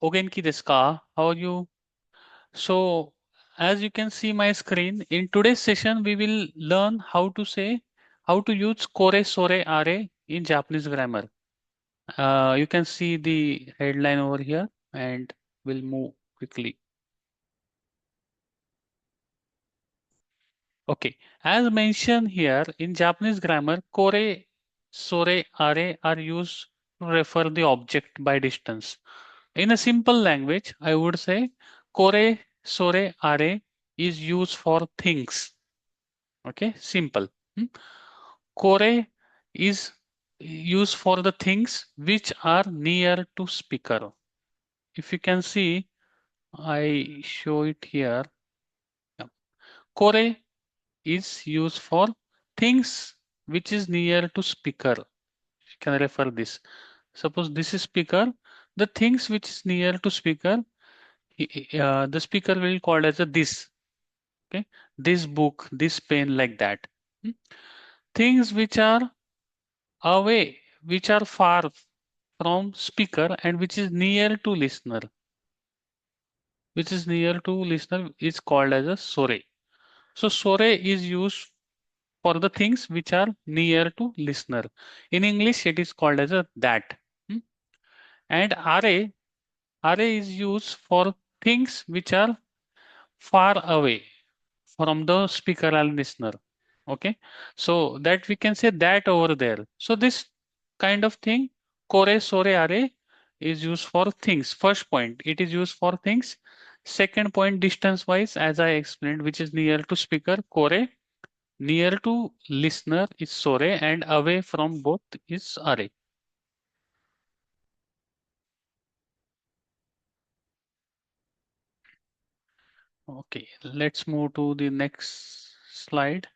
お元気ですか? How are you? So, as you can see my screen, in today's session, we will learn how to say, how to use kore, sore, are in Japanese grammar. You can see the headline over here and we'll move quickly. Okay, as mentioned here in Japanese grammar, kore, sore, are used to refer the object by distance. In a simple language, I would say kore, sore, are is used for things. Okay, simple. Hmm. Kore is used for the things which are near to speaker. If you can see, I show it here. Yeah. Kore is used for things which is near to speaker. You can refer this. Suppose this is speaker, the things which is near to speaker, the speaker will call as a this. Okay, this book, this pen, like that. Hmm. Things which are away, which are far from speaker and which is near to listener, is called as a sore. So sore is used for the things which are near to listener. In English, it is called as a that. Hmm. And are is used for things which are far away from the speaker and listener. Okay, so that we can say that over there. So this kind of thing, kore, sore, are is used for things. First point, it is used for things. Second point, distance wise, as I explained, which is near to speaker, kore, near to listener is sore, and away from both is are. Okay, let's move to the next slide.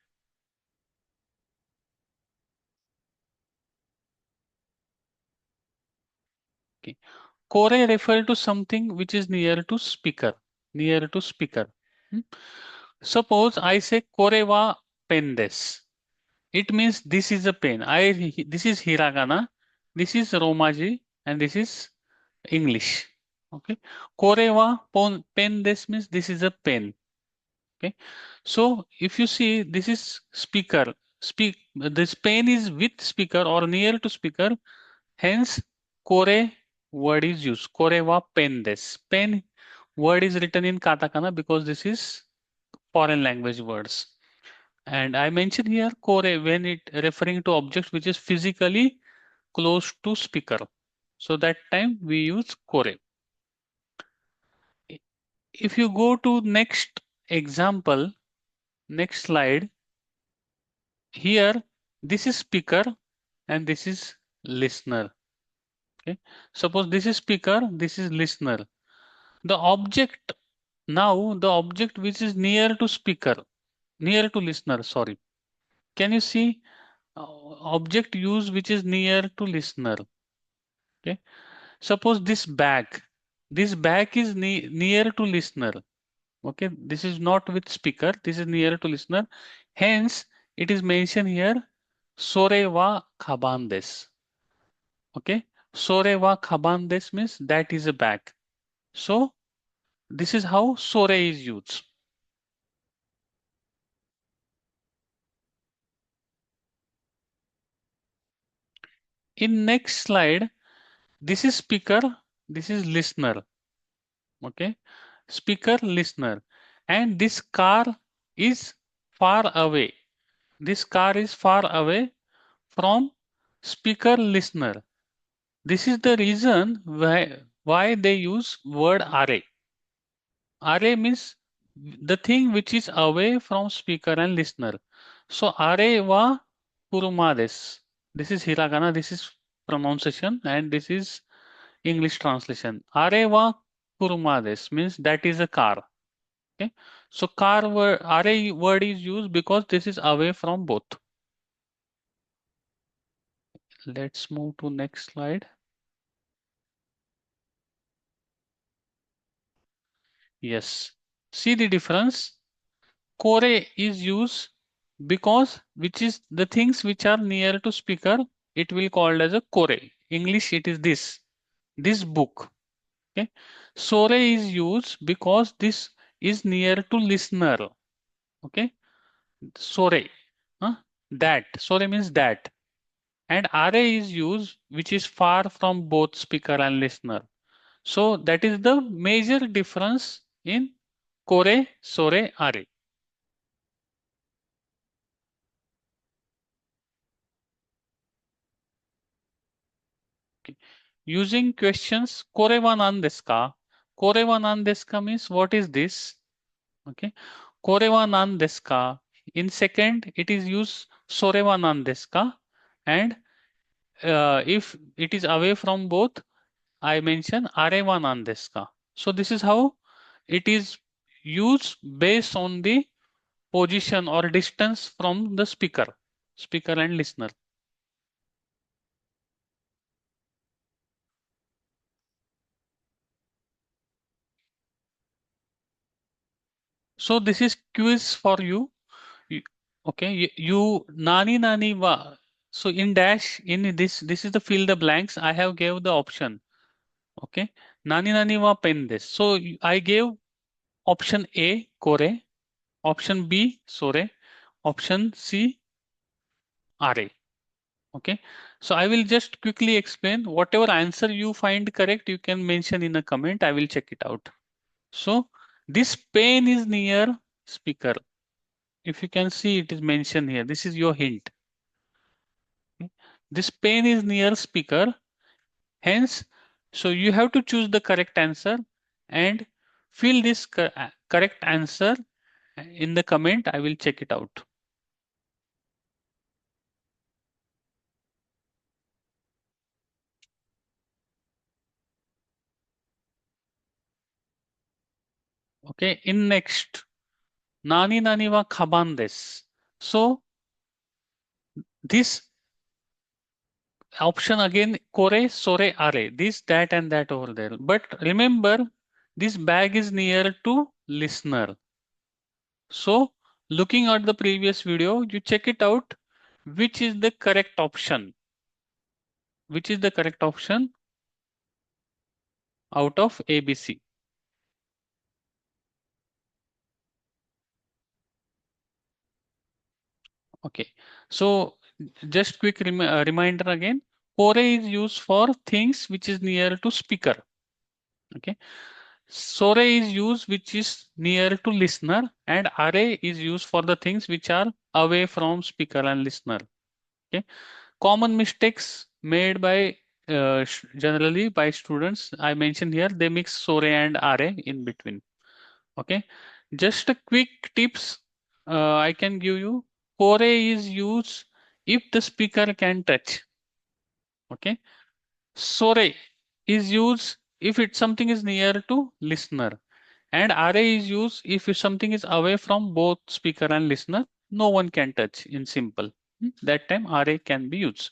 Okay. Kore refer to something which is near to speaker, near to speaker. Hmm. Suppose I say kore wa pen desu. It means this is a pen. This is Hiragana, this is Romaji, and this is English. Okay. Kore wa pen desu means this is a pen. Okay. So if you see this is speaker, this pen is with speaker or near to speaker. Hence, kore word is used. Kore wa pen desu. Pen word is written in katakana because this is foreign language words. And I mentioned here kore when it referring to objects which is physically close to speaker. So that time we use kore. If you go to next example, next slide, here this is speaker and this is listener. Okay. Suppose this is speaker, this is listener. The object now the object which is near to speaker, near to listener, sorry. Can you see object use which is near to listener? Okay. Suppose this bag is near to listener. Okay. This is not with speaker. This is near to listener. Hence, it is mentioned here. Sore wa kabandes. Okay. Sore wa kabandes means that is a bag. So this is how sore is used. In next slide, this is speaker, this is listener. Okay, speaker, listener, and this car is far away. This car is far away from speaker, listener. This is the reason why they use word are. Are means the thing which is away from speaker and listener. So are wa kurumades. This is hiragana. This is pronunciation, and this is English translation. Are wa kurumades means that is a car. Okay. So car word, are word is used because this is away from both. Let's move to next slide. Yes. See the difference. Kore is used because which is the things which are near to speaker, it will called as a kore. English, it is this book. Okay. Sore is used because this is near to listener. Okay. Sore. Huh? That. Sore means that. And are is used which is far from both speaker and listener. So that is the major difference in kore, sore, are. Okay. Using questions, kore wa nan desu ka? Kore wa nan desu ka means what is this? Okay. Kore wa nan desu ka? In second, it is used sore wa nan desu ka? And if it is away from both, I mention are wa nan desu ka? So this is how it is used based on the position or distance from the speaker and listener. So this is quiz for you. You- Okay, you nani nani wa. So in dash in this is the fill the blanks. I have gave the option. Okay, nani nani wa pen this. So I gave option A kore, option B sore, option C are. Okay, so I will just quickly explain. Whatever answer you find correct, you can mention in a comment. I will check it out. So this pen is near speaker. If you can see, it is mentioned here. This is your hint. Okay. This pen is near speaker. Hence, so you have to choose the correct answer and fill this correct answer in the comment. I will check it out. Okay. In next, nani nani wa kaban desu. So this option again, kore, sore, are. This, that, and that over there. But remember, this bag is near to listener. So looking at the previous video, you check it out, which is the correct option. Which is the correct option out of ABC. Okay. So just quick reminder again, Core is used for things which is near to speaker. Okay. Sore is used which is near to listener, and array is used for the things which are away from speaker and listener. Okay. Common mistakes made by generally by students I mentioned here, they mix sore and array in between. Okay, just a quick tips I can give you. Core is used if the speaker can touch. Okay, sore is used if it something is near to listener, and array is used if something is away from both speaker and listener, no one can touch in simple. That time array can be used.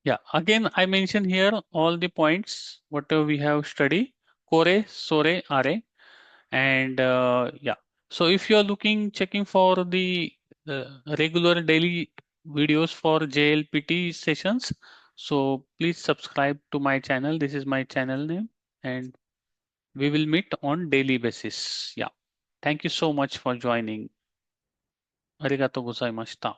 Yeah, again, I mentioned here all the points, whatever we have studied, core, sore, are, and yeah. So if you are looking, checking for the regular daily videos for JLPT sessions, so please subscribe to my channel. This is my channel name, and we will meet on daily basis. Yeah. Thank you so much for joining. Arigato gozaimashita.